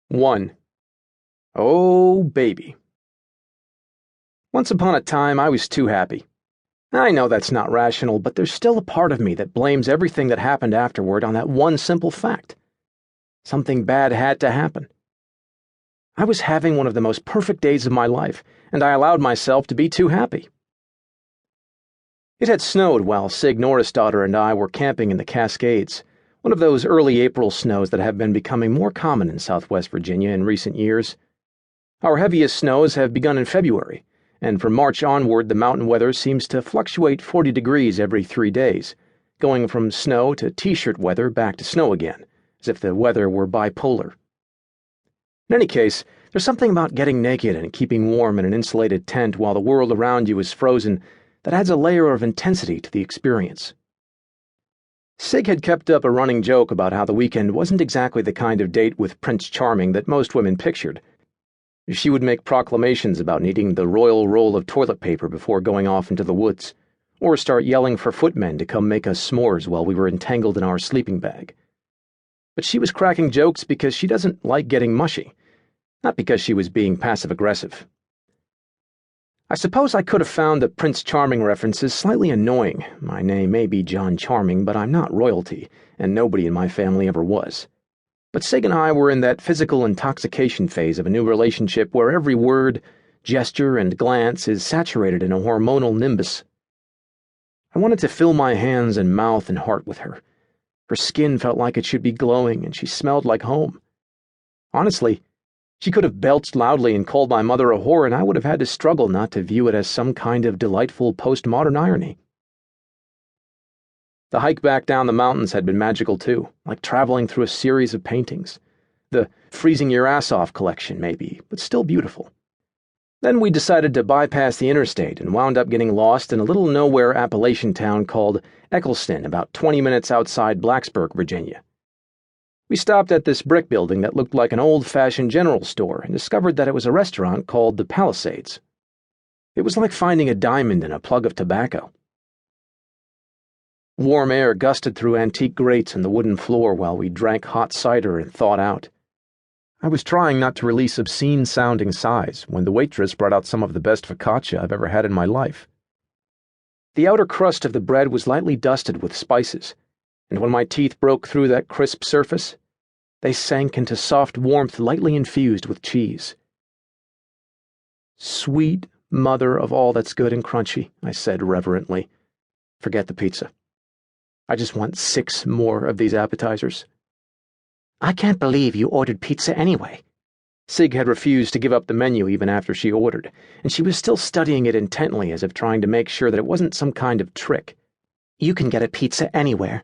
1. Oh, baby. Once upon a time, I was too happy. I know that's not rational, but there's still a part of me that blames everything that happened afterward on that one simple fact. Something bad had to happen. I was having one of the most perfect days of my life, and I allowed myself to be too happy. It had snowed while Sig Norrisdottir and I were camping in the Cascades, one of those early April snows that have been becoming more common in Southwest Virginia in recent years. Our heaviest snows have begun in February, and from March onward the mountain weather seems to fluctuate 40 degrees every 3 days, going from snow to t-shirt weather back to snow again, as if the weather were bipolar. In any case, there's something about getting naked and keeping warm in an insulated tent while the world around you is frozen that adds a layer of intensity to the experience. Sig had kept up a running joke about how the weekend wasn't exactly the kind of date with Prince Charming that most women pictured. She would make proclamations about needing the royal roll of toilet paper before going off into the woods, or start yelling for footmen to come make us s'mores while we were entangled in our sleeping bag. But she was cracking jokes because she doesn't like getting mushy, not because she was being passive-aggressive. I suppose I could have found the Prince Charming references slightly annoying. My name may be John Charming, but I'm not royalty, and nobody in my family ever was. But Sig and I were in that physical intoxication phase of a new relationship where every word, gesture, and glance is saturated in a hormonal nimbus. I wanted to fill my hands and mouth and heart with her. Her skin felt like it should be glowing, and she smelled like home. Honestly, she could have belched loudly and called my mother a whore, and I would have had to struggle not to view it as some kind of delightful postmodern irony. The hike back down the mountains had been magical too, like traveling through a series of paintings. The freezing your ass off collection, maybe, but still beautiful. Then we decided to bypass the interstate and wound up getting lost in a little nowhere Appalachian town called Eccleston, about 20 minutes outside Blacksburg, Virginia. We stopped at this brick building that looked like an old-fashioned general store and discovered that it was a restaurant called the Palisades. It was like finding a diamond in a plug of tobacco. Warm air gusted through antique grates in the wooden floor while we drank hot cider and thawed out. I was trying not to release obscene-sounding sighs when the waitress brought out some of the best focaccia I've ever had in my life. The outer crust of the bread was lightly dusted with spices, and when my teeth broke through that crisp surface, they sank into soft warmth lightly infused with cheese. "Sweet mother of all that's good and crunchy," I said reverently. "Forget the pizza. I just want 6 more of these appetizers." "I can't believe you ordered pizza anyway." Sig had refused to give up the menu even after she ordered, and she was still studying it intently as if trying to make sure that it wasn't some kind of trick. "You can get a pizza anywhere.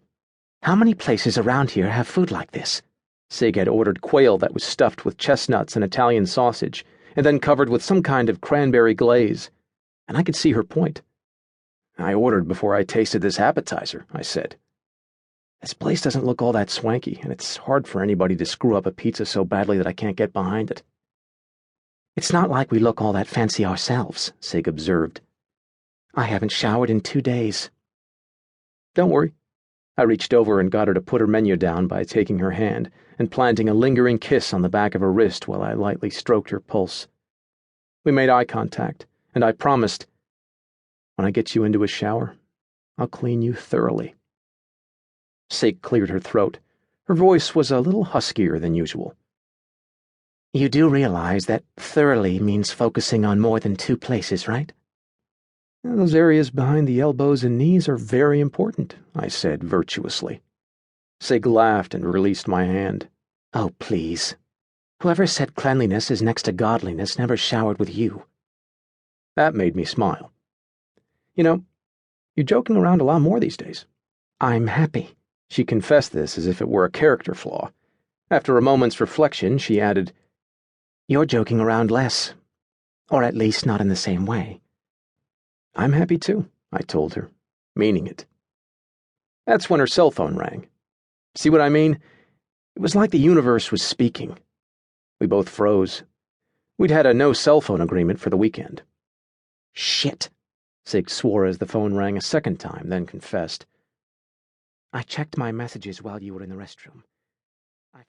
How many places around here have food like this?" Sig had ordered quail that was stuffed with chestnuts and Italian sausage, and then covered with some kind of cranberry glaze, and I could see her point. "I ordered before I tasted this appetizer," I said. "This place doesn't look all that swanky, and it's hard for anybody to screw up a pizza so badly that I can't get behind it." "It's not like we look all that fancy ourselves," Sig observed. "I haven't showered in 2 days." "Don't worry." I reached over and got her to put her menu down by taking her hand and planting a lingering kiss on the back of her wrist while I lightly stroked her pulse. We made eye contact, and I promised, "When I get you into a shower, I'll clean you thoroughly." Sig cleared her throat. Her voice was a little huskier than usual. "You do realize that thoroughly means focusing on more than 2 places, right?" "Those areas behind the elbows and knees are very important," I said virtuously. Sig laughed and released my hand. "Oh, please. Whoever said cleanliness is next to godliness never showered with you." That made me smile. "You know, you're joking around a lot more these days." "I'm happy." She confessed this as if it were a character flaw. After a moment's reflection, she added, "You're joking around less. Or at least not in the same way." "I'm happy too," I told her, meaning it. That's when her cell phone rang. See what I mean? It was like the universe was speaking. We both froze. We'd had a no-cell-phone agreement for the weekend. "Shit," Sig swore as the phone rang a second time, then confessed. "I checked my messages while you were in the restroom.